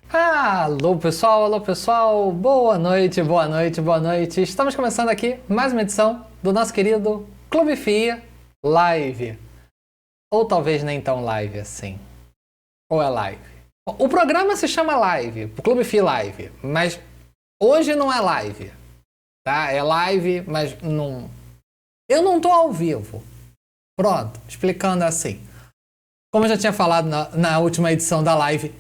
Alô pessoal, boa noite, boa noite, boa noite. Estamos começando aqui mais uma edição do nosso querido Clube FIA Live. Ou talvez nem tão live assim. Ou é live. O programa se chama Live, o Clube FIA Live, mas hoje não é live, tá? É live, mas não... Eu não tô ao vivo. Pronto, explicando assim. Como eu já tinha falado na última edição da live,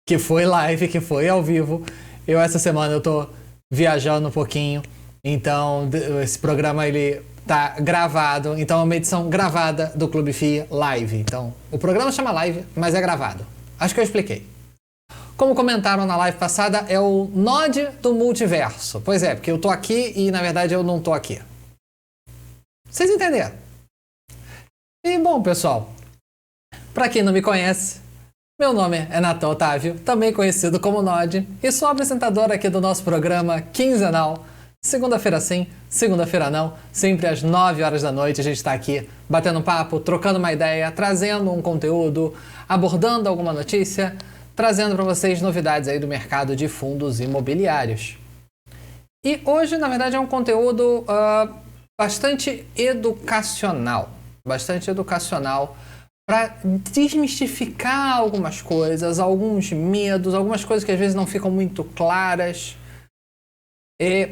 que foi live, que foi ao vivo, essa semana eu tô viajando um pouquinho, então esse programa ele tá gravado, então é uma edição gravada do Clube FIA Live. Então, o programa chama Live, mas é gravado. Acho que eu expliquei. Como comentaram na live passada, é o Nod do multiverso. Pois é, porque eu tô aqui e na verdade eu não tô aqui. Vocês entenderam? E bom, pessoal, para quem não me conhece, meu nome é Natan Otávio, também conhecido como Nod, e sou apresentador aqui do nosso programa quinzenal. Segunda-feira sim, segunda-feira não, sempre às 9 horas da noite a gente está aqui batendo um papo, trocando uma ideia, trazendo um conteúdo, abordando alguma notícia, trazendo para vocês novidades aí do mercado de fundos imobiliários. E hoje, na verdade, é um conteúdo bastante educacional, para desmistificar algumas coisas, alguns medos, algumas coisas que às vezes não ficam muito claras.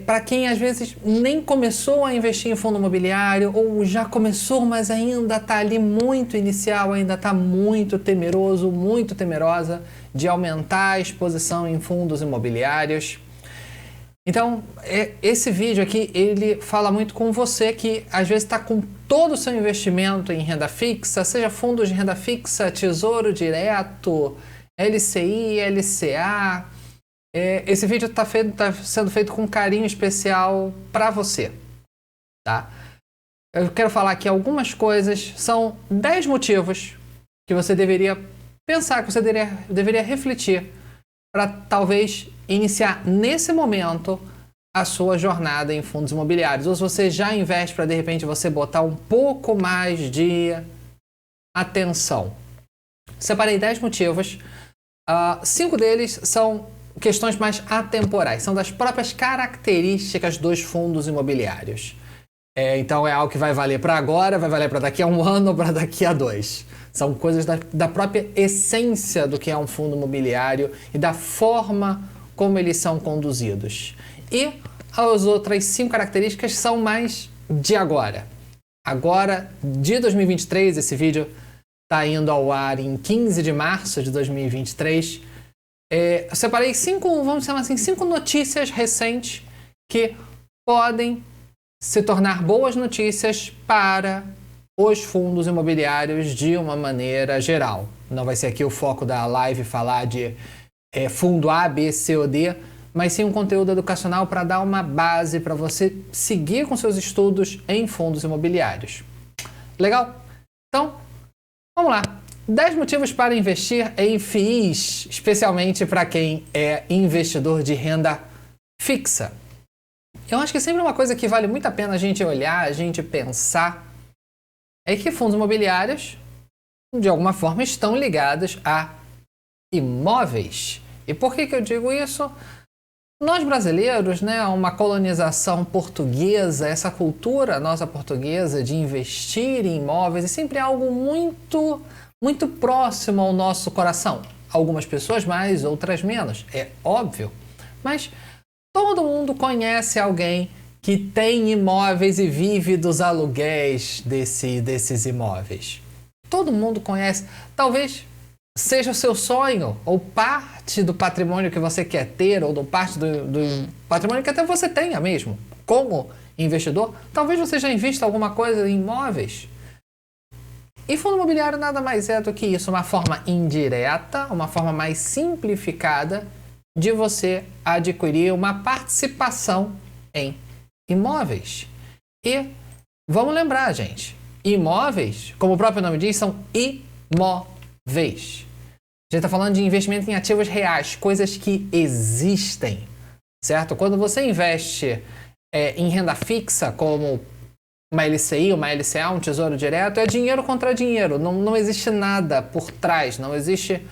Para quem às vezes nem começou a investir em fundo imobiliário ou já começou, mas ainda está ali muito inicial, ainda está muito temeroso, muito temerosa de aumentar a exposição em fundos imobiliários. Então, esse vídeo aqui, ele fala muito com você que às vezes está com todo o seu investimento em renda fixa, seja fundos de renda fixa, tesouro direto, LCI, LCA. Esse vídeo está sendo feito com carinho especial para você, tá? Eu quero falar aqui algumas coisas, são 10 motivos que você deveria pensar, que você deveria refletir para talvez iniciar nesse momento a sua jornada em fundos imobiliários. Ou se você já investe para de repente você botar um pouco mais de atenção. Separei 10 motivos. 5 deles são questões mais atemporais, são das próprias características dos fundos imobiliários. Então é algo que vai valer para agora, vai valer para daqui a um ano ou para daqui a 2. São coisas da própria essência do que é um fundo imobiliário e da forma como eles são conduzidos. E as outras 5 características são mais de agora. Agora, de 2023, esse vídeo está indo ao ar em 15 de março de 2023. Eu separei 5, vamos chamar assim, 5 notícias recentes que podem se tornar boas notícias para os fundos imobiliários de uma maneira geral. Não vai ser aqui o foco da live falar de fundo A, B, C ou D, mas sim um conteúdo educacional para dar uma base para você seguir com seus estudos em fundos imobiliários. Legal? Então, vamos lá. 10 motivos para investir em FIIs, especialmente para quem é investidor de renda fixa. Eu acho que sempre uma coisa que vale muito a pena a gente olhar, a gente pensar, é que fundos imobiliários, de alguma forma, estão ligados a imóveis. E por que eu digo isso? Nós brasileiros, né, uma colonização portuguesa, essa cultura nossa portuguesa de investir em imóveis é sempre algo muito, muito próximo ao nosso coração. Algumas pessoas mais, outras menos, é óbvio. Mas todo mundo conhece alguém que tem imóveis e vive dos aluguéis desses imóveis. Todo mundo conhece. Talvez seja o seu sonho, ou parte do patrimônio que você quer ter, ou parte do patrimônio que até você tenha mesmo, como investidor. Talvez você já invista alguma coisa em imóveis. E fundo imobiliário nada mais é do que isso, uma forma indireta, uma forma mais simplificada de você adquirir uma participação em imóveis. E vamos lembrar, gente, imóveis, como o próprio nome diz, são imóveis. A gente está falando de investimento em ativos reais, coisas que existem, certo? Quando você investe em renda fixa, como uma LCI, uma LCA, um tesouro direto, é dinheiro contra dinheiro. Não existe nada por trás, não existe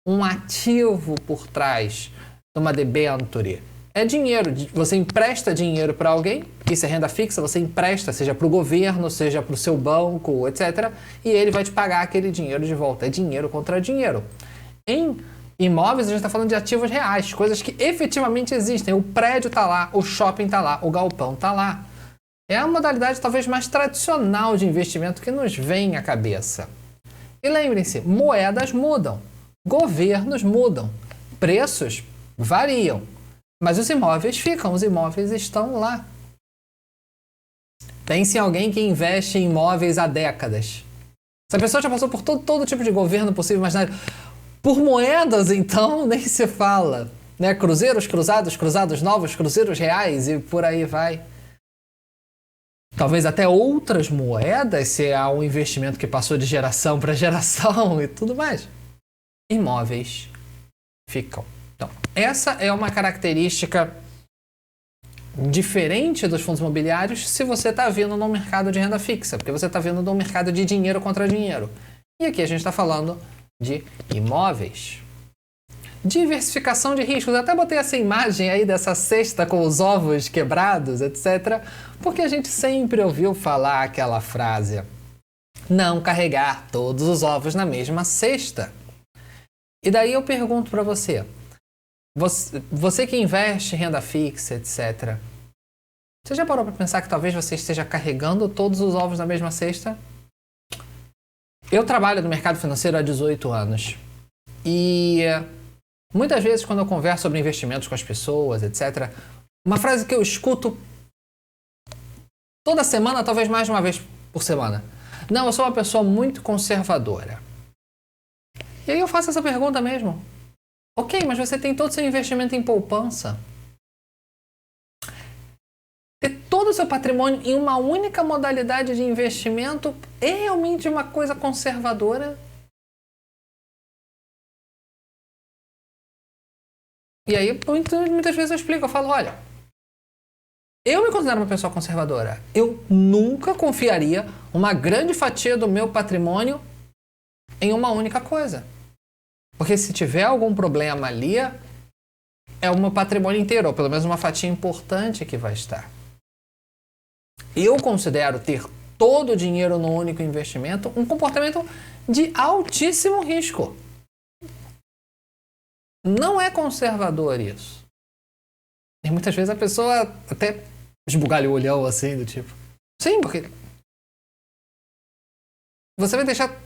um ativo por trás de uma debenture. É dinheiro. Você empresta dinheiro para alguém, isso é renda fixa, você empresta, seja para o governo, seja para o seu banco, etc. E ele vai te pagar aquele dinheiro de volta. É dinheiro contra dinheiro. Em imóveis, a gente está falando de ativos reais, coisas que efetivamente existem. O prédio está lá, o shopping está lá, o galpão está lá. É a modalidade talvez mais tradicional de investimento que nos vem à cabeça. E lembrem-se, moedas mudam, governos mudam, preços variam, mas os imóveis ficam, os imóveis estão lá. Pense em alguém que investe em imóveis há décadas. Essa pessoa já passou por todo tipo de governo possível e imaginário. Por moedas, então, nem se fala. Né? Cruzeiros cruzados, cruzados novos, cruzeiros reais e por aí vai. Talvez até outras moedas, se há um investimento que passou de geração para geração e tudo mais. Imóveis ficam. Então, essa é uma característica diferente dos fundos imobiliários se você está vindo no mercado de renda fixa, porque você está vindo no mercado de dinheiro contra dinheiro. E aqui a gente está falando de imóveis. Diversificação de riscos. Eu até botei essa imagem aí dessa cesta com os ovos quebrados, etc. Porque a gente sempre ouviu falar aquela frase: não carregar todos os ovos na mesma cesta. E daí eu pergunto para você que investe em renda fixa, etc. Você já parou para pensar que talvez você esteja carregando todos os ovos na mesma cesta? Eu trabalho no mercado financeiro há 18 anos. E muitas vezes, quando eu converso sobre investimentos com as pessoas, etc., uma frase que eu escuto toda semana, talvez mais de uma vez por semana: não, eu sou uma pessoa muito conservadora. E aí eu faço essa pergunta mesmo. Ok, mas você tem todo o seu investimento em poupança. Ter todo o seu patrimônio em uma única modalidade de investimento é realmente uma coisa conservadora? E aí, muitas vezes eu explico, eu falo, olha, eu me considero uma pessoa conservadora. Eu nunca confiaria uma grande fatia do meu patrimônio em uma única coisa. Porque se tiver algum problema ali, é o meu patrimônio inteiro, ou pelo menos uma fatia importante que vai estar. Eu considero ter todo o dinheiro no único investimento um comportamento de altíssimo risco. Não é conservador isso. E muitas vezes a pessoa até esbugalha o olhão assim, do tipo... Sim, porque você vai deixar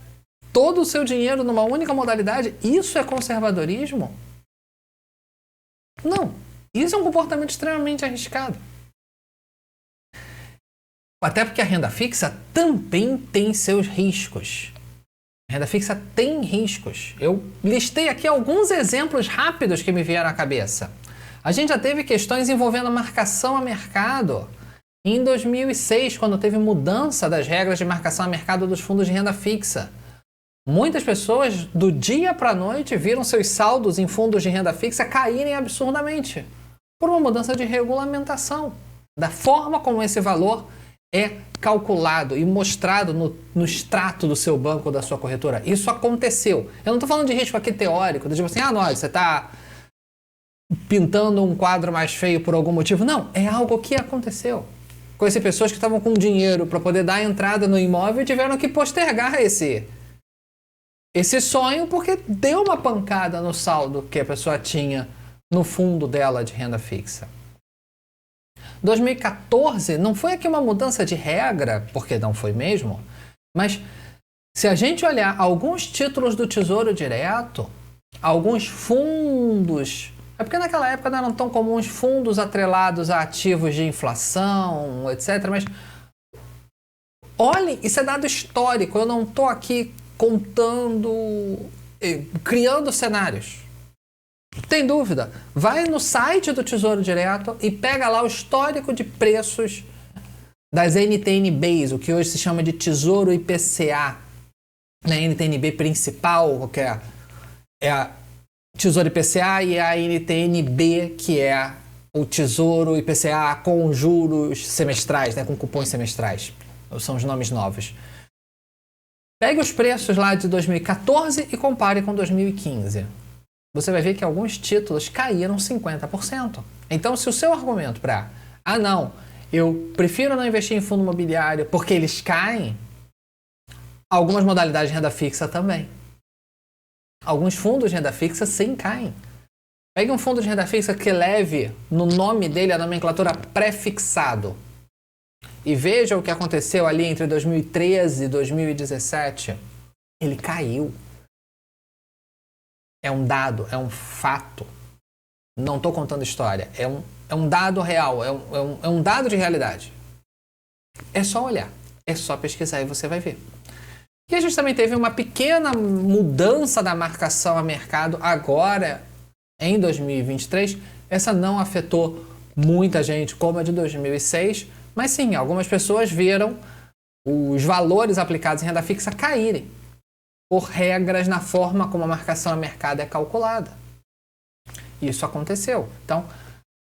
todo o seu dinheiro numa única modalidade? Isso é conservadorismo? Não. Isso é um comportamento extremamente arriscado. Até porque a renda fixa também tem seus riscos. A renda fixa tem riscos. Eu listei aqui alguns exemplos rápidos que me vieram à cabeça. A gente já teve questões envolvendo marcação a mercado. Em 2006, quando teve mudança das regras de marcação a mercado dos fundos de renda fixa. Muitas pessoas, do dia para a noite, viram seus saldos em fundos de renda fixa caírem absurdamente por uma mudança de regulamentação, da forma como esse valor é calculado e mostrado no extrato do seu banco ou da sua corretora. Isso aconteceu. Eu não estou falando de risco aqui teórico, tipo assim, você está pintando um quadro mais feio por algum motivo. Não, é algo que aconteceu. Conheci pessoas que estavam com dinheiro para poder dar entrada no imóvel e tiveram que postergar esse sonho porque deu uma pancada no saldo que a pessoa tinha no fundo dela de renda fixa. 2014 não foi aqui uma mudança de regra, porque não foi mesmo, mas se a gente olhar alguns títulos do Tesouro Direto, alguns fundos, é porque naquela época não eram tão comuns fundos atrelados a ativos de inflação, etc. Mas olhe, isso é dado histórico, eu não estou aqui criando cenários. Tem dúvida? Vai no site do Tesouro Direto e pega lá o histórico de preços das NTN-Bs, o que hoje se chama de Tesouro IPCA. A NTN-B principal, que é a Tesouro IPCA, e a NTN-B, que é o Tesouro IPCA com juros semestrais, né, com cupons semestrais. São os nomes novos. Pegue os preços lá de 2014 e compare com 2015. você vai ver que alguns títulos caíram 50%. Então, se o seu argumento para, não, eu prefiro não investir em fundo imobiliário porque eles caem, algumas modalidades de renda fixa também. Alguns fundos de renda fixa sim caem. Pegue um fundo de renda fixa que leve no nome dele a nomenclatura pré-fixado e veja o que aconteceu ali entre 2013 e 2017. Ele caiu. É um dado, é um fato. Não estou contando história. É um dado real, é um dado de realidade. É só olhar, é só pesquisar e você vai ver. E a gente também teve uma pequena mudança da marcação a mercado agora, em 2023. Essa não afetou muita gente como a de 2006, mas sim, algumas pessoas viram os valores aplicados em renda fixa caírem por regras na forma como a marcação a mercado é calculada. Isso aconteceu. Então,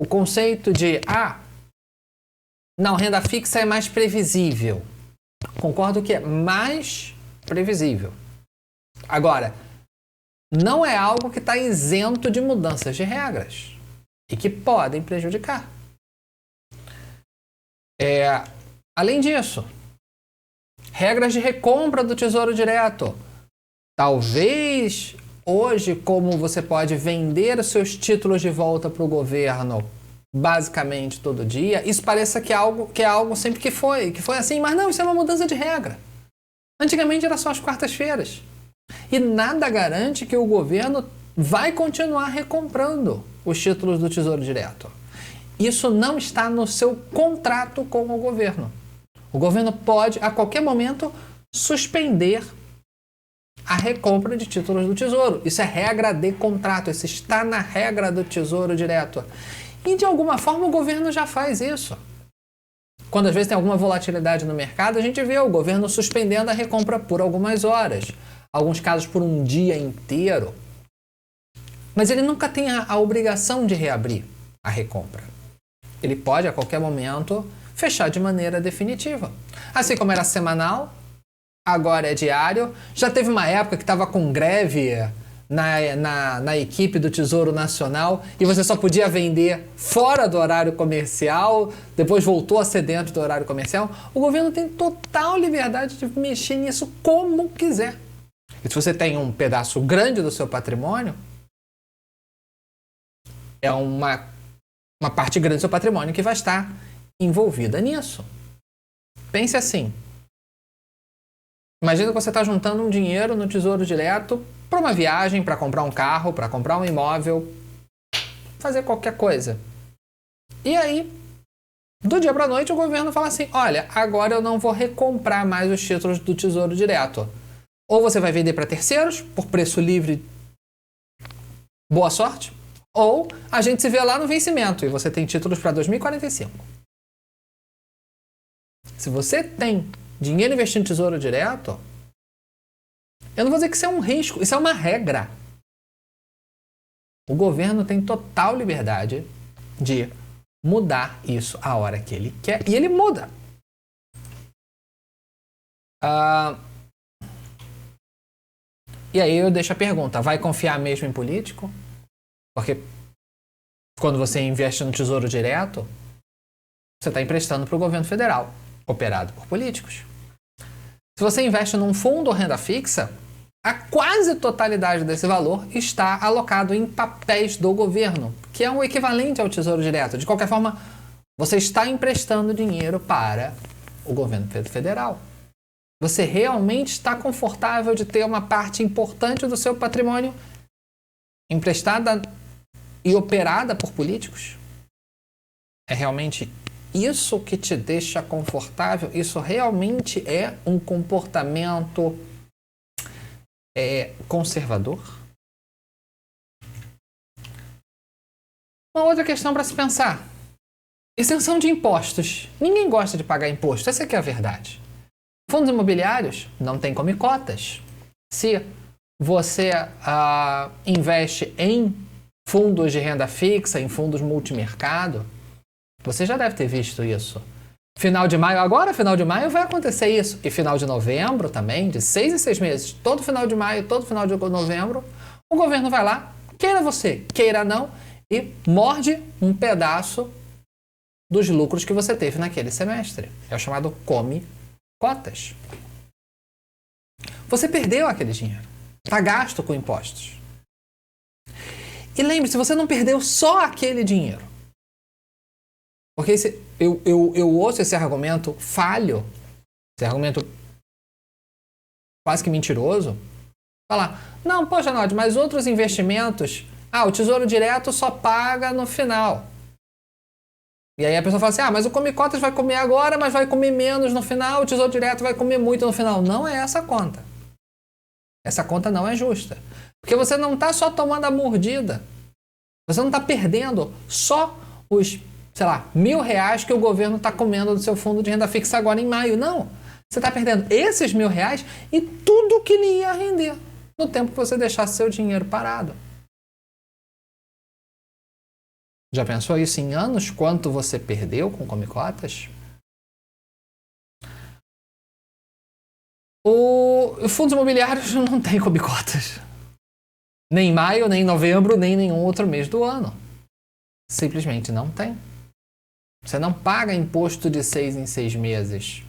o conceito de, não, renda fixa é mais previsível. Concordo que é mais previsível. Agora, não é algo que está isento de mudanças de regras e que podem prejudicar. Além disso, regras de recompra do Tesouro Direto. Talvez hoje, como você pode vender os seus títulos de volta para o governo basicamente todo dia, isso pareça que é algo sempre que foi assim, mas não, isso é uma mudança de regra. Antigamente era só às quartas-feiras. E nada garante que o governo vai continuar recomprando os títulos do Tesouro Direto. Isso não está no seu contrato com o governo. O governo pode, a qualquer momento, suspender a recompra de títulos do Tesouro. Isso é regra de contrato, isso está na regra do Tesouro Direto. E, de alguma forma, o governo já faz isso. Quando, às vezes, tem alguma volatilidade no mercado, a gente vê o governo suspendendo a recompra por algumas horas. Alguns casos por um dia inteiro. Mas ele nunca tem a obrigação de reabrir a recompra. Ele pode, a qualquer momento, fechar de maneira definitiva. Assim como era semanal, agora é diário. Já teve uma época que estava com greve na equipe do Tesouro Nacional e você só podia vender fora do horário comercial, depois voltou a ser dentro do horário comercial. O governo tem total liberdade de mexer nisso como quiser. E se você tem um pedaço grande do seu patrimônio, é uma parte grande do seu patrimônio que vai estar envolvida nisso. Pense assim. Imagina que você está juntando um dinheiro no Tesouro Direto para uma viagem, para comprar um carro, para comprar um imóvel, fazer qualquer coisa. E aí, do dia para a noite, o governo fala assim, olha, agora eu não vou recomprar mais os títulos do Tesouro Direto. Ou você vai vender para terceiros, por preço livre, boa sorte, ou a gente se vê lá no vencimento e você tem títulos para 2045. Se você tem dinheiro investido em Tesouro Direto, eu não vou dizer que isso é um risco, isso é uma regra. O governo tem total liberdade de mudar isso a hora que ele quer, e ele muda. E aí eu deixo a pergunta, vai confiar mesmo em político? Porque quando você investe no Tesouro Direto, você está emprestando para o governo federal, operado por políticos. Se você investe num fundo ou renda fixa, a quase totalidade desse valor está alocado em papéis do governo, que é o equivalente ao Tesouro Direto. De qualquer forma, você está emprestando dinheiro para o governo federal. Você realmente está confortável de ter uma parte importante do seu patrimônio emprestada e operada por políticos? É realmente isso que te deixa confortável? Isso realmente é um comportamento conservador? Uma outra questão para se pensar. Isenção de impostos. Ninguém gosta de pagar imposto. Essa aqui é a verdade. Fundos imobiliários não tem come cotas. Se você investe em fundos de renda fixa, em fundos multimercado, você já deve ter visto isso. Final de maio, final de maio vai acontecer isso. E final de novembro também, de 6 em 6 meses. Todo final de maio, todo final de novembro, o governo vai lá, queira você, queira não, e morde um pedaço dos lucros que você teve naquele semestre. É o chamado come cotas. Você perdeu aquele dinheiro. Está gasto com impostos. E lembre-se, você não perdeu só aquele dinheiro. Porque eu ouço esse argumento falho, esse argumento quase que mentiroso. Falar, não, poxa, Nod, mas outros investimentos, o Tesouro Direto só paga no final. E aí a pessoa fala assim, mas o Come Cotas vai comer agora, mas vai comer menos no final, o Tesouro Direto vai comer muito no final. Não é essa conta. Essa conta não é justa. Porque você não está só tomando a mordida. Você não está perdendo só os, sei lá, R$1.000 que o governo está comendo do seu fundo de renda fixa agora em maio. Não. Você está perdendo esses R$1.000 e tudo que lhe ia render no tempo que você deixasse seu dinheiro parado. Já pensou isso em anos? Quanto você perdeu com Come Cotas? Os fundos imobiliários não têm Come Cotas. Nem em maio, nem em novembro, nem em nenhum outro mês do ano. Simplesmente não tem. Você não paga imposto de 6 em 6 meses.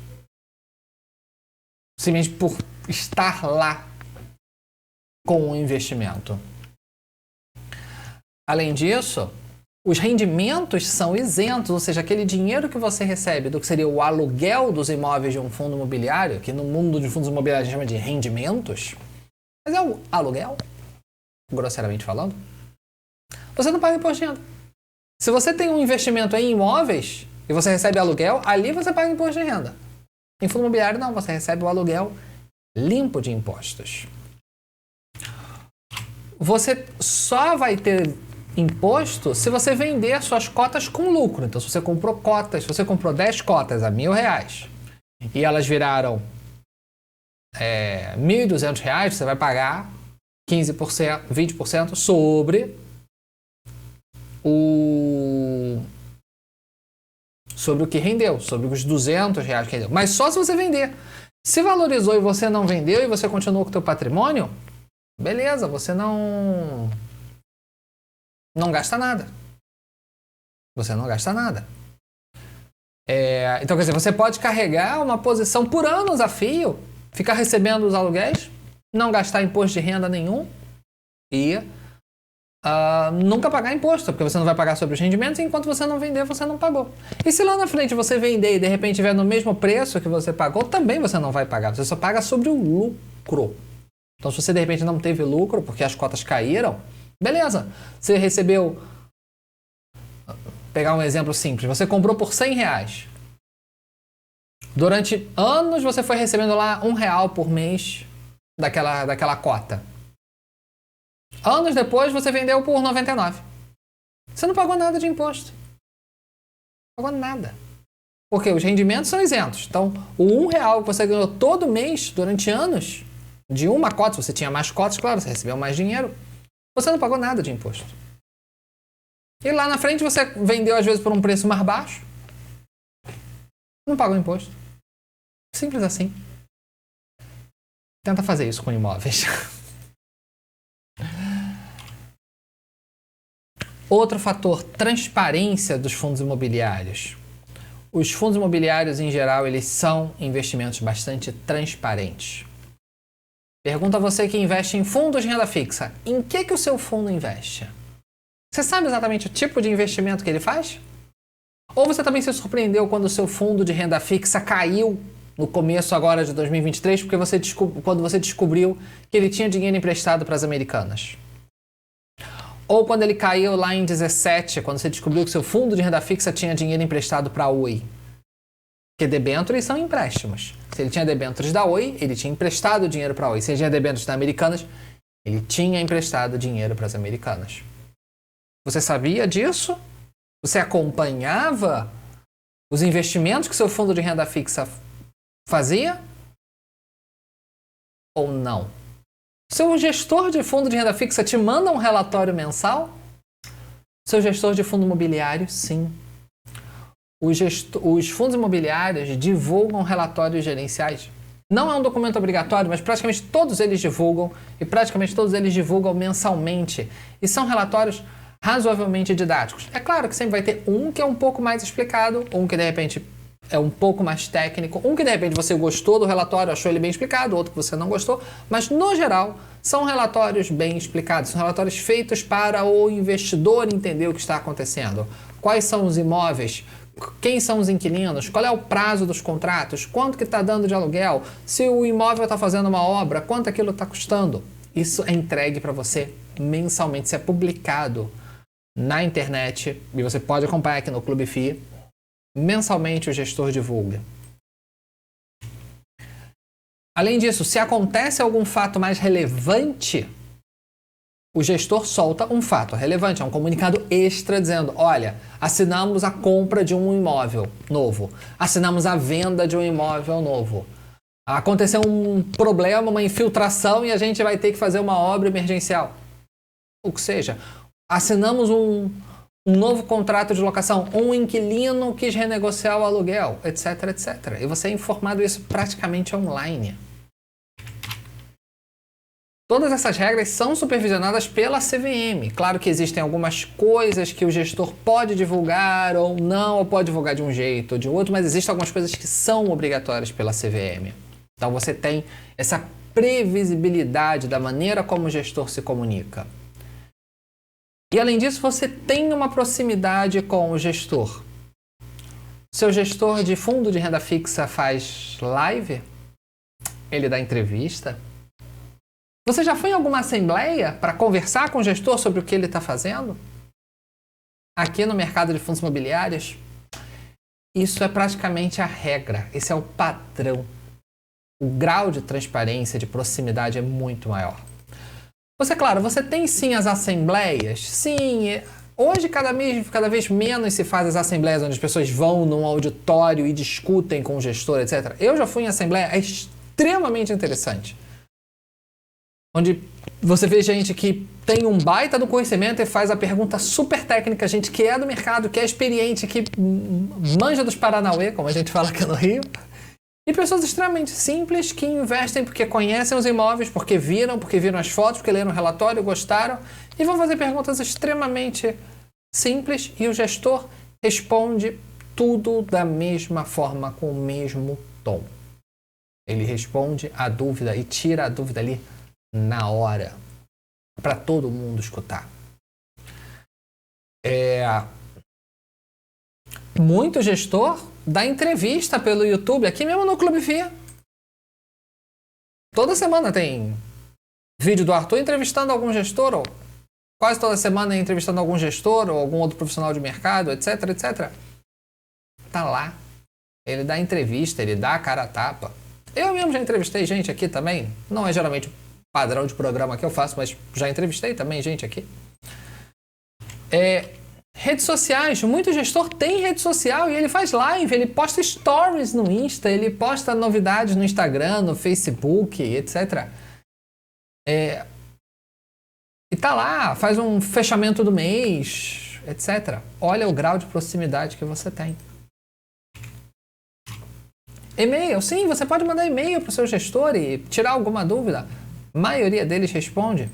Simplesmente por estar lá com o investimento. Além disso, os rendimentos são isentos, ou seja, aquele dinheiro que você recebe do que seria o aluguel dos imóveis de um fundo imobiliário, que no mundo de fundos imobiliários a gente chama de rendimentos, mas é o aluguel, grosseiramente falando, você não paga imposto de renda. Se você tem um investimento em imóveis e você recebe aluguel, ali você paga imposto de renda. Em fundo imobiliário não, você recebe o aluguel limpo de impostos. Você só vai ter imposto se você vender suas cotas com lucro. Então, se você comprou cotas, se você comprou 10 cotas a R$1.000 e elas viraram R$1.200, você vai pagar 15%, 20% sobre o que rendeu, sobre os R$200 que rendeu. Mas só se você vender. Se valorizou e você não vendeu e você continuou com o seu patrimônio, beleza, você não gasta nada. Você não gasta nada. Então, quer dizer, você pode carregar uma posição por anos a fio, ficar recebendo os aluguéis, não gastar imposto de renda nenhum e nunca pagar imposto, porque você não vai pagar sobre os rendimentos e enquanto você não vender, você não pagou. E se lá na frente você vender e de repente tiver no mesmo preço que você pagou, também você não vai pagar. Você só paga sobre o lucro. Então, se você de repente não teve lucro porque as cotas caíram, beleza. Você recebeu... Pegar um exemplo simples. Você comprou por R$100. Durante anos você foi recebendo lá R$1 por mês daquela cota. Anos depois você vendeu por R$99. Você não pagou nada de imposto. Não pagou nada. Porque os rendimentos são isentos. Então, o R$1 que você ganhou todo mês durante anos, de uma cota, se você tinha mais cotas, claro, você recebeu mais dinheiro, você não pagou nada de imposto. E lá na frente você vendeu às vezes por um preço mais baixo, não pagou imposto. Simples assim. Tenta fazer isso com imóveis. Outro fator, transparência dos fundos imobiliários. Os fundos imobiliários, em geral, eles são investimentos bastante transparentes. Pergunta a você que investe em fundos de renda fixa. Em que o seu fundo investe? Você sabe exatamente o tipo de investimento que ele faz? Ou você também se surpreendeu quando o seu fundo de renda fixa caiu no começo agora de 2023 porque quando você descobriu que ele tinha dinheiro emprestado para as americanas? Ou quando ele caiu lá em 2017, quando você descobriu que seu fundo de renda fixa tinha dinheiro emprestado para a Oi? Porque debêntures são empréstimos. Se ele tinha debêntures da Oi, ele tinha emprestado dinheiro para a Oi. Se ele tinha debêntures da Americanas, ele tinha emprestado dinheiro para as americanas. Você sabia disso? Você acompanhava os investimentos que seu fundo de renda fixa fazia? Ou não? Seu gestor de fundo de renda fixa te manda um relatório mensal? Seu gestor de fundo imobiliário, sim. Os fundos imobiliários divulgam relatórios gerenciais Não é um documento obrigatório, mas praticamente todos eles divulgam, e praticamente todos eles divulgam mensalmente. E são relatórios razoavelmente didáticos. É claro que sempre vai ter um que é um pouco mais explicado, um que de repente é um pouco mais técnico, um que de repente você gostou do relatório, achou ele bem explicado, outro que você não gostou, mas no geral são relatórios bem explicados, são relatórios feitos para o investidor entender o que está acontecendo. Quais são os imóveis? Quem são os inquilinos? Qual é o prazo dos contratos? Quanto que está dando de aluguel? Se o imóvel está fazendo uma obra, quanto aquilo está custando? Isso é entregue para você mensalmente, isso é publicado na internet e você pode acompanhar aqui no Clube FI. Mensalmente o gestor divulga. Além disso, se acontece algum fato mais relevante, o gestor solta um fato relevante, é um comunicado extra dizendo, olha, assinamos a compra de um imóvel novo, assinamos a venda de um imóvel novo, aconteceu um problema, uma infiltração e a gente vai ter que fazer uma obra emergencial. O que seja, assinamos um novo contrato de locação, um inquilino quis renegociar o aluguel, etc, etc. E você é informado isso praticamente online. Todas essas regras são supervisionadas pela CVM. Claro que existem algumas coisas que o gestor pode divulgar ou não, ou pode divulgar de um jeito ou de outro, mas existem algumas coisas que são obrigatórias pela CVM. Então você tem essa previsibilidade da maneira como o gestor se comunica. E além disso, você tem uma proximidade com o gestor. Seu gestor de fundo de renda fixa faz live? Ele dá entrevista? Você já foi em alguma assembleia para conversar com o gestor sobre o que ele está fazendo? Aqui no mercado de fundos imobiliários, isso é praticamente a regra, esse é o padrão. O grau de transparência, de proximidade é muito maior. Claro, você tem sim as assembleias, sim, hoje cada vez menos se faz as assembleias onde as pessoas vão num auditório e discutem com o gestor, etc. Eu já fui em assembleia, é extremamente interessante. Onde você vê gente que tem um baita do conhecimento e faz a pergunta super técnica, gente que é do mercado, que é experiente, que manja dos Paranauê, como a gente fala aqui no Rio. E pessoas extremamente simples que investem porque conhecem os imóveis, porque viram as fotos, porque leram o relatório, gostaram e vão fazer perguntas extremamente simples e o gestor responde tudo da mesma forma, com o mesmo tom. Ele responde a dúvida e tira a dúvida ali na hora, para todo mundo escutar. Muito gestor dá entrevista pelo YouTube, aqui mesmo no Clube FI. Toda semana tem vídeo do Arthur entrevistando algum gestor, ou quase toda semana entrevistando algum gestor ou algum outro profissional de mercado, etc, etc. Tá lá. Ele dá entrevista, ele dá a cara a tapa. Eu mesmo já entrevistei gente aqui também. Não é geralmente o padrão de programa que eu faço, mas já entrevistei também gente aqui. Redes sociais, muito gestor tem rede social e ele faz live, ele posta stories no Insta, ele posta novidades no Instagram, no Facebook, etc. E tá lá, faz um fechamento do mês, etc. Olha o grau de proximidade que você tem. E-mail, sim, você pode mandar e-mail para o seu gestor e tirar alguma dúvida. A maioria deles responde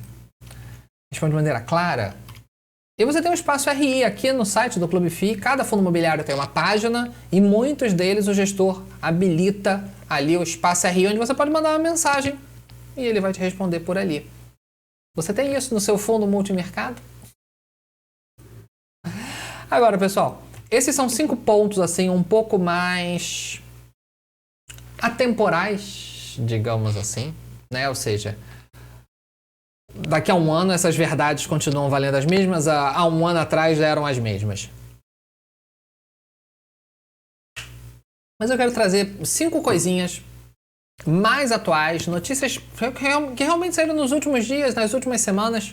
de maneira clara. E você tem um espaço RI aqui no site do Clube FI. Cada fundo imobiliário tem uma página e muitos deles o gestor habilita ali o espaço RI onde você pode mandar uma mensagem e ele vai te responder por ali. Você tem isso no seu fundo multimercado? Agora, pessoal, esses são 5 pontos assim um pouco mais atemporais, digamos assim, né? Ou seja, daqui a um ano essas verdades continuam valendo as mesmas, há um ano atrás já eram as mesmas. Mas eu quero trazer 5 coisinhas mais atuais, notícias que realmente saíram nos últimos dias, nas últimas semanas,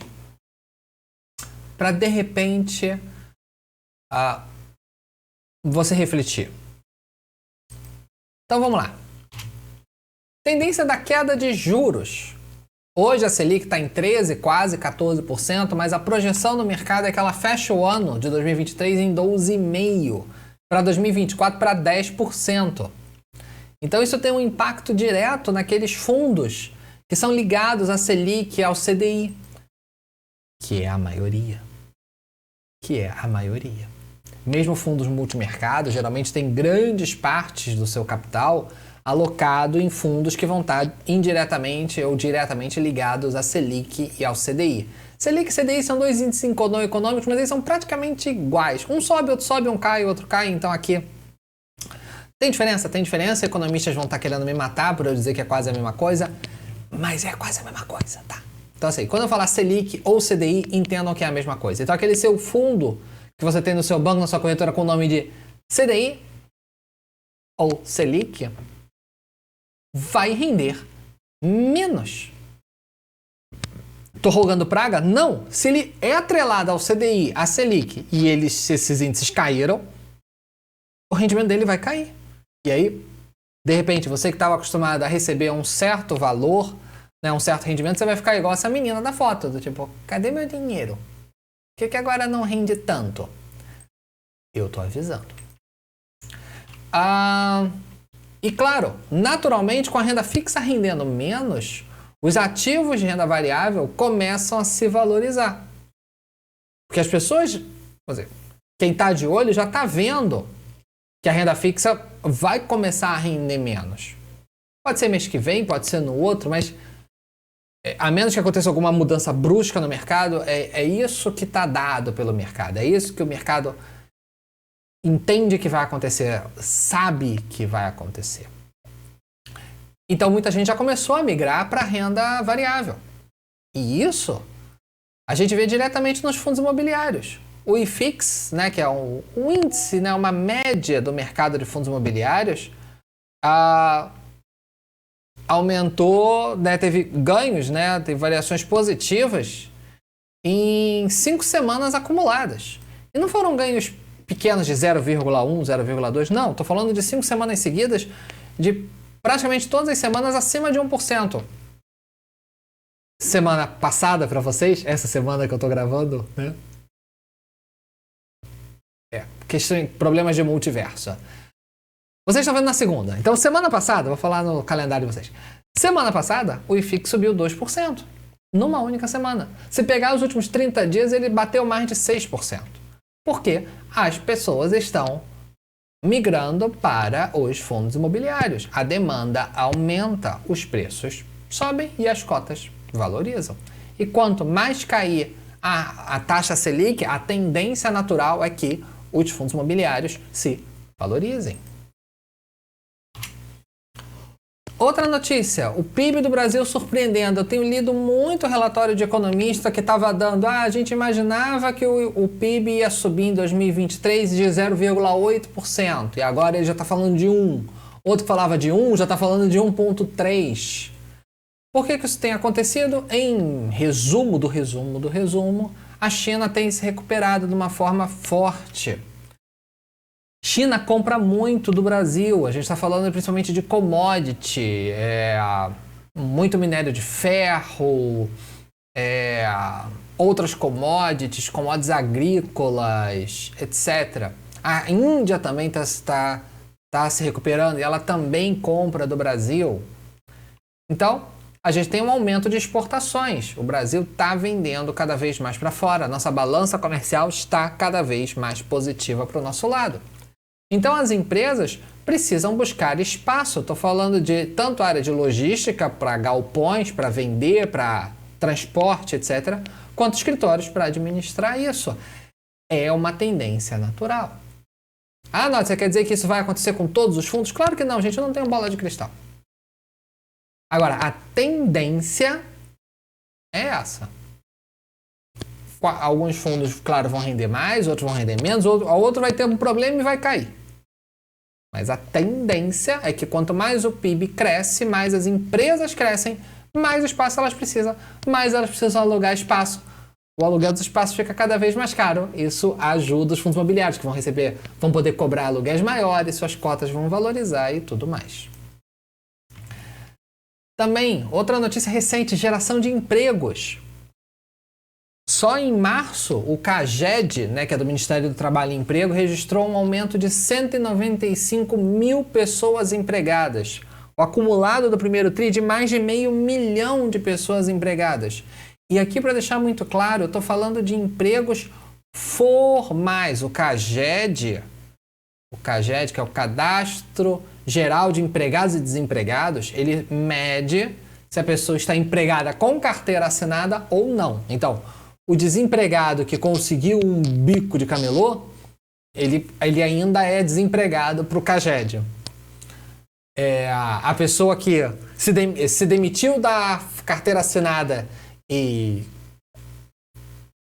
para de repente você refletir. Então vamos lá. Tendência da queda de juros. Hoje a Selic está em 13%, quase 14%, mas a projeção do mercado é que ela feche o ano de 2023 em 12,5%, para 2024 para 10%. Então isso tem um impacto direto naqueles fundos que são ligados à Selic e ao CDI, que é a maioria. Mesmo fundos multimercados, geralmente tem grandes partes do seu capital alocado em fundos que vão estar indiretamente ou diretamente ligados à Selic e ao CDI. Selic e CDI são dois índices econômicos, mas eles são praticamente iguais. Um sobe, outro sobe, um cai, outro cai. Então aqui tem diferença. Economistas vão estar querendo me matar por eu dizer que é quase a mesma coisa, mas é quase a mesma coisa, tá? Então assim, quando eu falar Selic ou CDI, entendam que é a mesma coisa. Então aquele seu fundo que você tem no seu banco, na sua corretora com o nome de CDI ou Selic, vai render menos. Tô rogando praga? Não. Se ele é atrelado ao CDI, à Selic, e esses índices caíram, o rendimento dele vai cair. E aí, de repente, você que estava acostumado a receber um certo valor, né, um certo rendimento, você vai ficar igual essa menina da foto, do tipo, cadê meu dinheiro? Por que agora não rende tanto? Eu tô avisando. E claro, naturalmente, com a renda fixa rendendo menos, os ativos de renda variável começam a se valorizar. Porque as pessoas, quem está de olho já está vendo que a renda fixa vai começar a render menos. Pode ser mês que vem, pode ser no outro, mas a menos que aconteça alguma mudança brusca no mercado, é isso que está dado pelo mercado. É isso que o mercado entende que vai acontecer, sabe que vai acontecer. Então muita gente já começou a migrar para a renda variável. E isso a gente vê diretamente nos fundos imobiliários. O IFIX, né, que é um índice, né, uma média do mercado de fundos imobiliários, aumentou, né, teve ganhos, né, teve variações positivas em 5 semanas acumuladas. E não foram ganhos pequenos de 0,1, 0,2, não. Estou falando de 5 semanas seguidas de praticamente todas as semanas acima de 1%. Semana passada para vocês, essa semana que eu estou gravando, né? Problemas de multiverso. Vocês estão vendo na segunda. Então, semana passada, vou falar no calendário de vocês. Semana passada, o IFIX subiu 2%. Numa única semana. Se pegar os últimos 30 dias, ele bateu mais de 6%. Porque as pessoas estão migrando para os fundos imobiliários. A demanda aumenta, os preços sobem e as cotas valorizam. E quanto mais cair a taxa Selic, a tendência natural é que os fundos imobiliários se valorizem. Outra notícia, o PIB do Brasil surpreendendo. Eu tenho lido muito relatório de economista que estava dando, a gente imaginava que o PIB ia subir em 2023 de 0,8%, e agora ele já está falando de 1%. Outro falava de 1%, já está falando de 1,3%. Por que isso tem acontecido? Em resumo do resumo, a China tem se recuperado de uma forma forte. China compra muito do Brasil, a gente está falando principalmente de commodity, muito minério de ferro, outras commodities agrícolas, etc. A Índia também está se recuperando e ela também compra do Brasil. Então, a gente tem um aumento de exportações. O Brasil está vendendo cada vez mais para fora. A nossa balança comercial está cada vez mais positiva para o nosso lado. Então, as empresas precisam buscar espaço. Estou falando de tanto área de logística, para galpões, para vender, para transporte, etc., quanto escritórios para administrar isso. É uma tendência natural. Não, você quer dizer que isso vai acontecer com todos os fundos? Claro que não, gente, eu não tenho bola de cristal. Agora, a tendência é essa. Alguns fundos, claro, vão render mais, outros vão render menos, outro vai ter um problema e vai cair. Mas a tendência é que quanto mais o PIB cresce, mais as empresas crescem, mais espaço elas precisam, mais elas precisam alugar espaço. O aluguel dos espaços fica cada vez mais caro. Isso ajuda os fundos imobiliários, que vão poder cobrar aluguéis maiores, suas cotas vão valorizar e tudo mais. Também, outra notícia recente, geração de empregos. Só em março, o CAGED, né, que é do Ministério do Trabalho e Emprego, registrou um aumento de 195 mil pessoas empregadas. O acumulado do primeiro TRI de mais de 500 mil de pessoas empregadas. E aqui, para deixar muito claro, eu estou falando de empregos formais. O CAGED, que é o Cadastro Geral de Empregados e Desempregados, ele mede se a pessoa está empregada com carteira assinada ou não. Então, o desempregado que conseguiu um bico de camelô, ele ainda é desempregado para o CAGED. A pessoa que se demitiu da carteira assinada e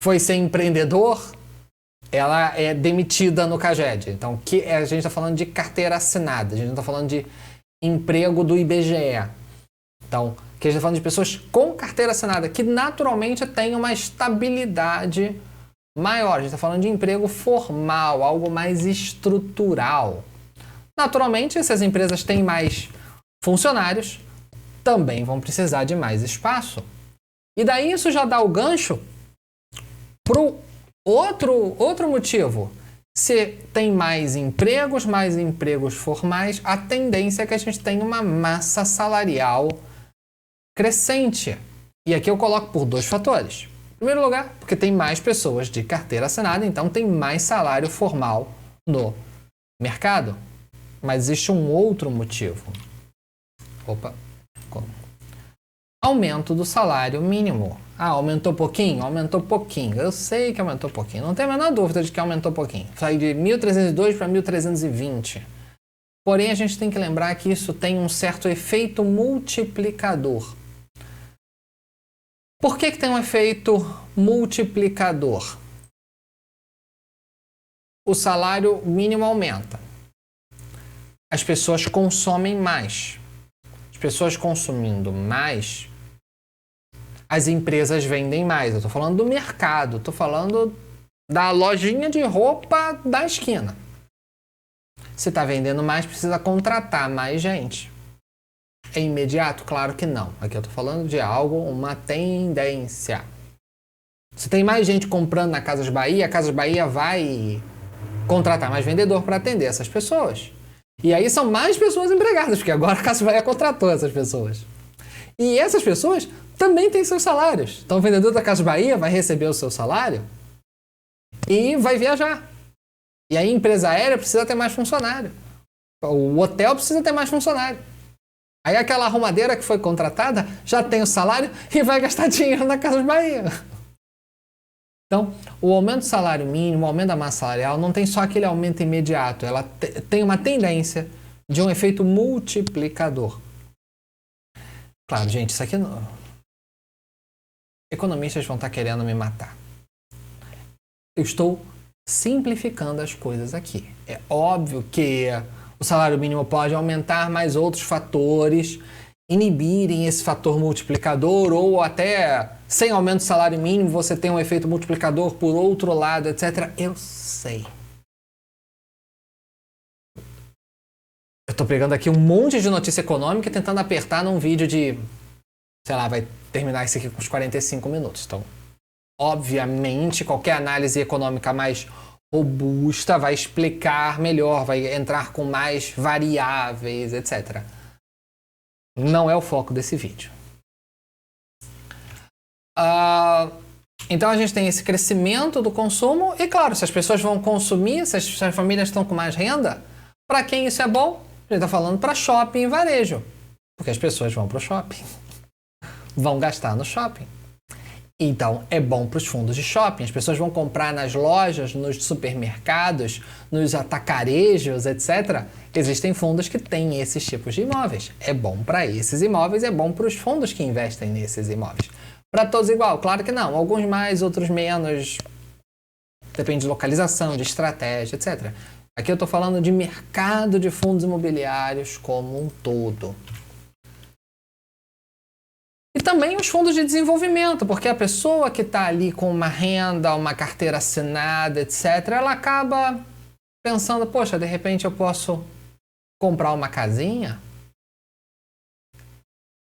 foi ser empreendedor, ela é demitida no CAGED. Então, a gente está falando de carteira assinada, a gente não está falando de emprego do IBGE. Então, que a gente está falando de pessoas com carteira assinada, que naturalmente têm uma estabilidade maior. A gente está falando de emprego formal, algo mais estrutural. Naturalmente, se as empresas têm mais funcionários, também vão precisar de mais espaço. E daí isso já dá o gancho para o outro motivo. Se tem mais empregos formais, a tendência é que a gente tenha uma massa salarial crescente. E aqui eu coloco por 2 fatores. Em primeiro lugar, porque tem mais pessoas de carteira assinada, então tem mais salário formal no mercado. Mas existe um outro motivo. Aumento do salário mínimo. Aumentou pouquinho? Aumentou pouquinho. Eu sei que aumentou pouquinho. Não tem a menor dúvida de que aumentou pouquinho. Saiu de 1.302 para 1.320. Porém, a gente tem que lembrar que isso tem um certo efeito multiplicador. Por que tem um efeito multiplicador? O salário mínimo aumenta. As pessoas consomem mais. As pessoas consumindo mais, as empresas vendem mais. Eu estou falando do mercado, estou falando da lojinha de roupa da esquina. Se está vendendo mais, precisa contratar mais gente. É imediato? Claro que não. Aqui eu estou falando de algo, uma tendência. Se tem mais gente comprando na Casas Bahia, a Casas Bahia vai contratar mais vendedor para atender essas pessoas. E aí são mais pessoas empregadas, porque agora a Casas Bahia contratou essas pessoas. E essas pessoas também têm seus salários. Então o vendedor da Casas Bahia vai receber o seu salário e vai viajar. E aí a empresa aérea precisa ter mais funcionário. O hotel precisa ter mais funcionário. Aí aquela arrumadeira que foi contratada já tem o salário e vai gastar dinheiro na Casas Bahia. Então, o aumento do salário mínimo, o aumento da massa salarial, não tem só aquele aumento imediato. Ela tem uma tendência de um efeito multiplicador. Claro, gente, isso aqui... Economistas vão estar querendo me matar. Eu estou simplificando as coisas aqui. É óbvio que o salário mínimo pode aumentar, mas outros fatores inibirem esse fator multiplicador, ou até sem aumento do salário mínimo você tem um efeito multiplicador por outro lado, etc. Eu sei. Eu estou pegando aqui um monte de notícia econômica e tentando apertar num vídeo de, sei lá, vai terminar isso aqui com uns 45 minutos. Então, obviamente, qualquer análise econômica mais robusta vai explicar melhor, vai entrar com mais variáveis, etc. Não é o foco desse vídeo. Então a gente tem esse crescimento do consumo e, claro, se as pessoas vão consumir, se as famílias estão com mais renda, para quem isso é bom? A gente está falando para shopping e varejo, porque as pessoas vão para o shopping, vão gastar no shopping. Então é bom para os fundos de shopping, as pessoas vão comprar nas lojas, nos supermercados, nos atacarejos, etc. Existem fundos que têm esses tipos de imóveis. É bom para esses imóveis, é bom para os fundos que investem nesses imóveis. Para todos igual? Claro que não. Alguns mais, outros menos. Depende de localização, de estratégia, etc. Aqui eu estou falando de mercado de fundos imobiliários como um todo. E também os fundos de desenvolvimento, porque a pessoa que está ali com uma renda, uma carteira assinada, etc., ela acaba pensando, poxa, de repente eu posso comprar uma casinha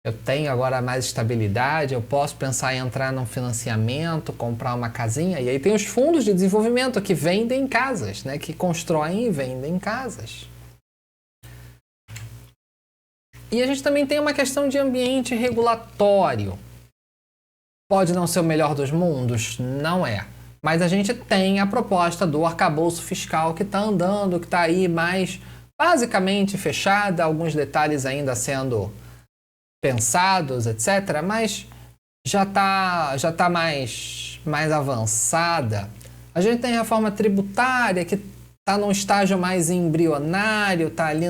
eu tenho agora mais estabilidade, eu posso pensar em entrar num financiamento, comprar uma casinha. E aí tem os fundos de desenvolvimento que vendem casas, né? Que constroem e vendem casas. E a gente também tem uma questão de ambiente regulatório. Pode não ser o melhor dos mundos? Não é. Mas a gente tem a proposta do arcabouço fiscal que está andando, que está aí mais basicamente fechada, alguns detalhes ainda sendo pensados, etc. Mas já tá mais avançada. A gente tem a reforma tributária que está num estágio mais embrionário, está ali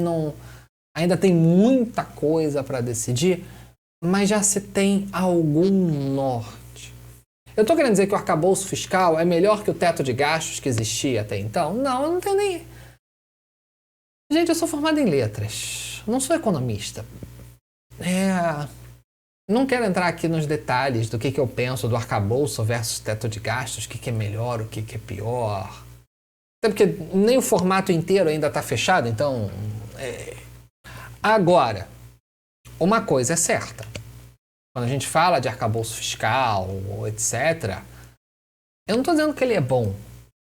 ainda tem muita coisa para decidir, mas já se tem algum norte. Eu estou querendo dizer que o arcabouço fiscal é melhor que o teto de gastos que existia até então? Não, eu não tenho nem... Gente, eu sou formado em letras, não sou economista. Não quero entrar aqui nos detalhes do que eu penso do arcabouço versus teto de gastos, o que é melhor, o que é pior. Até porque nem o formato inteiro ainda está fechado, então... Agora, uma coisa é certa. Quando a gente fala de arcabouço fiscal, etc., eu não estou dizendo que ele é bom,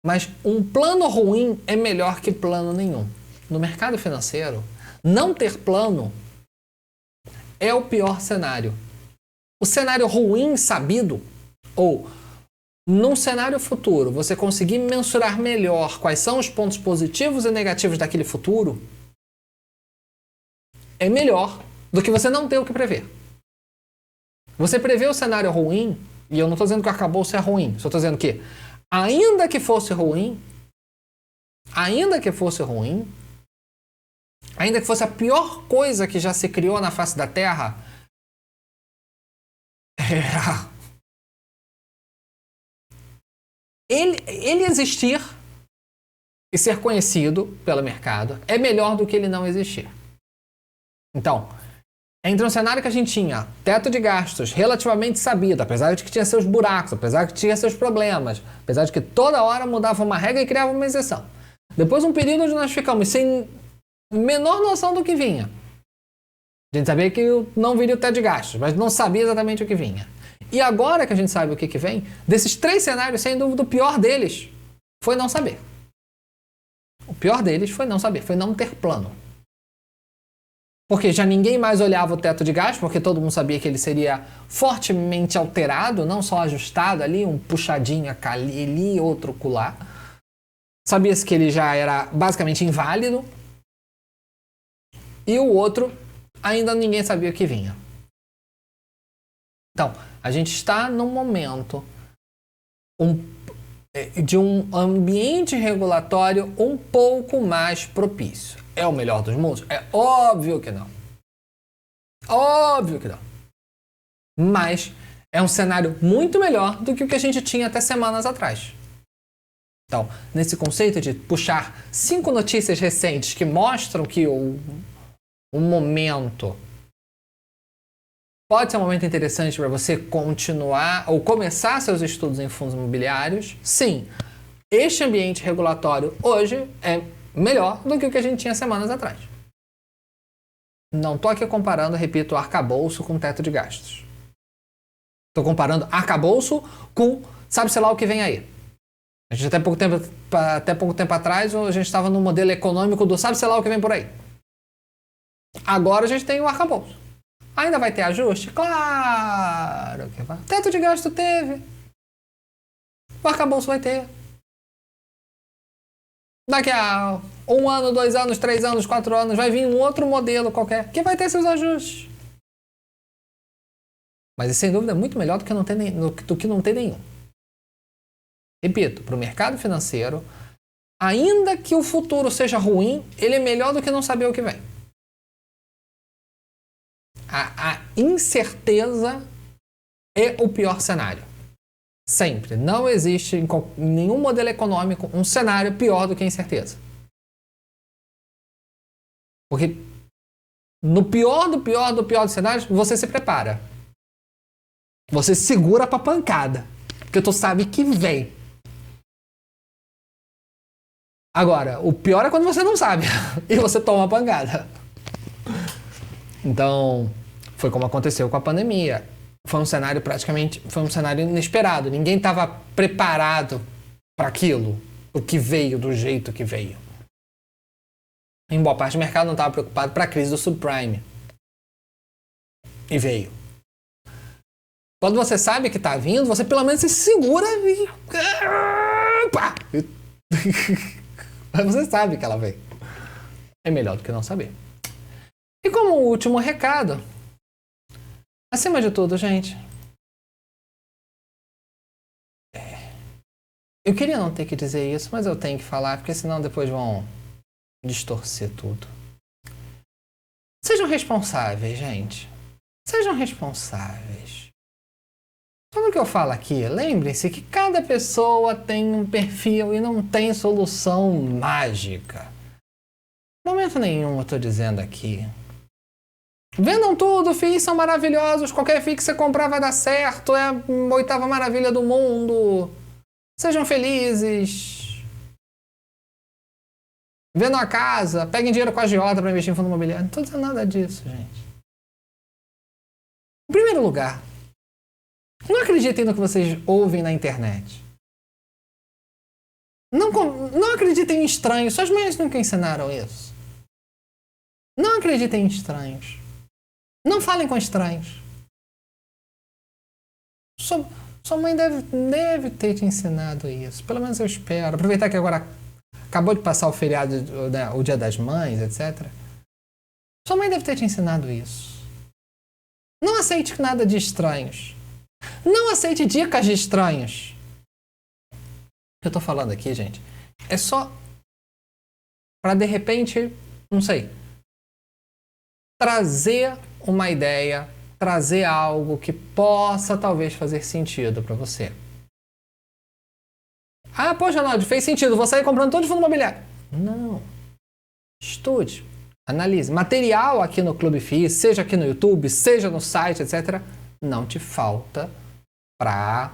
mas um plano ruim é melhor que plano nenhum. No mercado financeiro, não ter plano é o pior cenário. O cenário ruim sabido, ou num cenário futuro, você conseguir mensurar melhor quais são os pontos positivos e negativos daquele futuro, é melhor do que você não ter o que prever. Você prevê o cenário ruim, e eu não estou dizendo que o arcabouço é ruim, só estou dizendo que, ainda que fosse ruim, ainda que fosse a pior coisa que já se criou na face da Terra, ele existir e ser conhecido pelo mercado é melhor do que ele não existir. Então, entre um cenário que a gente tinha teto de gastos relativamente sabido, apesar de que tinha seus buracos, apesar de que tinha seus problemas, apesar de que toda hora mudava uma regra e criava uma exceção. Depois um período onde nós ficamos sem menor noção do que vinha. A gente sabia que não viria o teto de gastos, mas não sabia exatamente o que vinha. E agora que a gente sabe o que vem, desses 3 cenários, sem dúvida, o pior deles foi não saber. O pior deles foi não saber, foi não ter plano. Porque já ninguém mais olhava o teto de gastos, porque todo mundo sabia que ele seria fortemente alterado, não só ajustado ali, um puxadinho ali, outro colar. Sabia-se que ele já era basicamente inválido. E o outro, ainda ninguém sabia o que vinha. Então, a gente está num momento de um ambiente regulatório um pouco mais propício. É o melhor dos mundos? É óbvio que não. Óbvio que não. Mas é um cenário muito melhor do que o que a gente tinha até semanas atrás. Então, nesse conceito de puxar 5 notícias recentes que mostram que o momento pode ser um momento interessante para você continuar ou começar seus estudos em fundos imobiliários, sim, este ambiente regulatório hoje é melhor do que o que a gente tinha semanas atrás. Não estou aqui comparando, repito, arcabouço com teto de gastos. Estou comparando arcabouço com sabe-se lá o que vem aí. A gente até pouco tempo atrás a gente estava no modelo econômico do sabe-se lá o que vem por aí. Agora a gente tem o arcabouço. Ainda vai ter ajuste? Claro que vai. Teto de gasto teve. O arcabouço vai ter. Daqui a 1 ano, 2 anos, 3 anos, 4 anos, vai vir um outro modelo qualquer que vai ter seus ajustes. Mas sem dúvida é muito melhor do que não ter nenhum. Repito, para o mercado financeiro, ainda que o futuro seja ruim, ele é melhor do que não saber o que vem. A incerteza é o pior cenário. Sempre. Não existe em nenhum modelo econômico um cenário pior do que a incerteza. Porque no pior dos cenários, você se prepara. Você segura pra pancada. Porque tu sabe que vem. Agora, o pior é quando você não sabe. E você toma a pancada. Então, Foi como aconteceu com a pandemia. Foi um cenário inesperado. Ninguém estava preparado para aquilo, o que veio do jeito que veio. Em boa parte do mercado não estava preocupado para a crise do subprime. E veio. Quando você sabe que está vindo, você pelo menos se segura e... Mas você sabe que ela veio. É melhor do que não saber. E como último recado, acima de tudo, gente, eu queria não ter que dizer isso, mas eu tenho que falar, porque senão depois vão distorcer tudo. Sejam responsáveis, gente. Sejam responsáveis. Tudo que eu falo aqui, lembrem-se que cada pessoa tem um perfil e não tem solução mágica. Em momento nenhum eu estou dizendo aqui. Vendam tudo, FIIs são maravilhosos, qualquer FII que você comprar vai dar certo, é a 8ª maravilha do mundo. Sejam felizes. Vendam a casa, peguem dinheiro com a agiota para investir em fundo imobiliário. Não estou dizendo nada disso, gente. Em primeiro lugar, não acreditem no que vocês ouvem na internet. Não acreditem em estranhos. Suas mães nunca ensinaram isso. Não acreditem em estranhos. Não falem com estranhos. Sua mãe deve ter te ensinado isso. Pelo menos eu espero. Aproveitar que agora acabou de passar o feriado, né, o Dia das Mães, etc. Sua mãe deve ter te ensinado isso. Não aceite nada de estranhos. Não aceite dicas de estranhos. O que eu tô falando aqui, gente, é só para de repente, não sei, trazer uma ideia, trazer algo que possa talvez fazer sentido para você. Ah, poxa, Naldo, fez sentido, vou sair comprando todo de fundo imobiliário. Não. Estude, analise. Material aqui no Clube FII, seja aqui no YouTube, seja no site, etc., não te falta para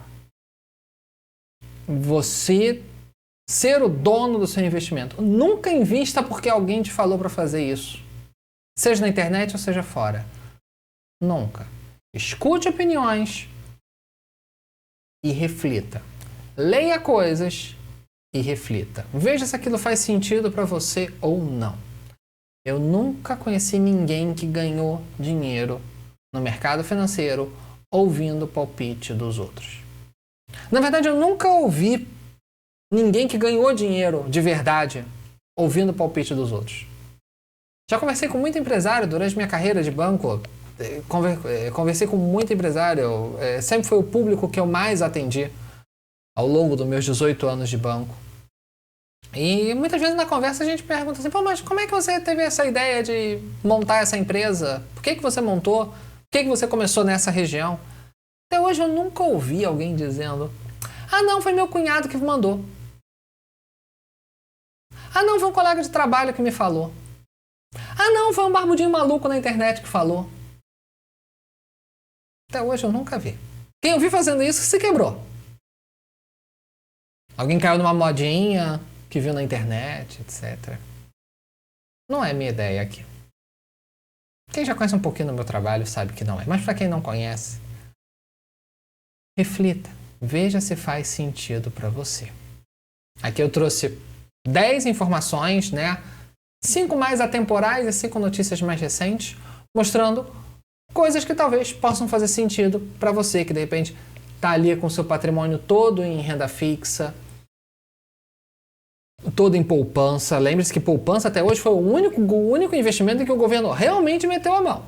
você ser o dono do seu investimento. Nunca invista porque alguém te falou para fazer isso. Seja na internet ou seja fora. Nunca. Escute opiniões e reflita. Leia coisas e reflita. Veja se aquilo faz sentido para você ou não. Eu nunca conheci ninguém que ganhou dinheiro no mercado financeiro ouvindo o palpite dos outros. Na verdade, eu nunca ouvi ninguém que ganhou dinheiro de verdade ouvindo o palpite dos outros. Já conversei com muito empresário durante minha carreira de banco. Conversei com muito empresário. Sempre foi o público que eu mais atendi ao longo dos meus 18 anos de banco. E muitas vezes na conversa a gente pergunta assim, pô, mas como é que você teve essa ideia de montar essa empresa? Por que você montou? Por que você começou nessa região? Até hoje eu nunca ouvi alguém dizendo, ah não, foi meu cunhado que mandou. Ah não, foi um colega de trabalho que me falou. Ah não, foi um barbudinho maluco na internet que falou. Até hoje eu nunca vi. Quem eu vi fazendo isso se quebrou. Alguém caiu numa modinha que viu na internet, etc. Não é minha ideia aqui. Quem já conhece um pouquinho do meu trabalho sabe que não é. Mas para quem não conhece, reflita. Veja se faz sentido para você. Aqui eu trouxe 10 informações, né? 5 mais atemporais e 5 notícias mais recentes, mostrando coisas que talvez possam fazer sentido para você, que de repente está ali com seu patrimônio todo em renda fixa, todo em poupança. Lembre-se que poupança até hoje foi o único investimento em que o governo realmente meteu a mão.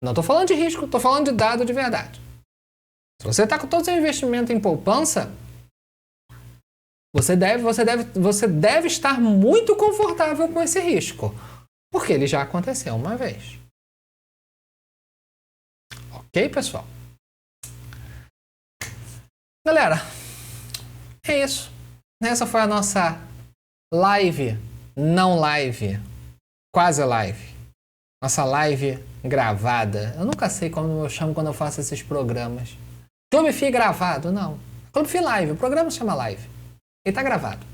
Não estou falando de risco, estou falando de dado de verdade. Se você está com todo o seu investimento em poupança, você deve estar muito confortável com esse risco, porque ele já aconteceu uma vez. Ok, pessoal? Galera, é isso. Essa foi a nossa live, não live, quase live. Nossa live gravada. Eu nunca sei como eu chamo quando eu faço esses programas. Clube FII gravado, não. Clube FII live, o programa se chama live. Ele está gravado.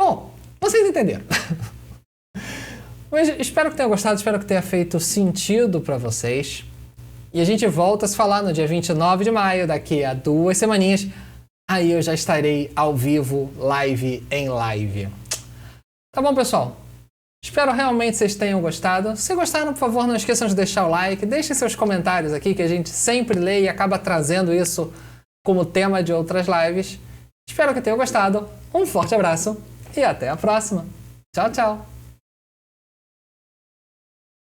Bom, vocês entenderam. Mas espero que tenha gostado, espero que tenha feito sentido para vocês. E a gente volta a se falar no dia 29 de maio, daqui a 2 semaninhas. Aí eu já estarei ao vivo, live em live. Tá bom, pessoal? Espero realmente que vocês tenham gostado. Se gostaram, por favor, não esqueçam de deixar o like. Deixem seus comentários aqui, que a gente sempre lê e acaba trazendo isso como tema de outras lives. Espero que tenham gostado. Um forte abraço e até a próxima. Tchau, tchau.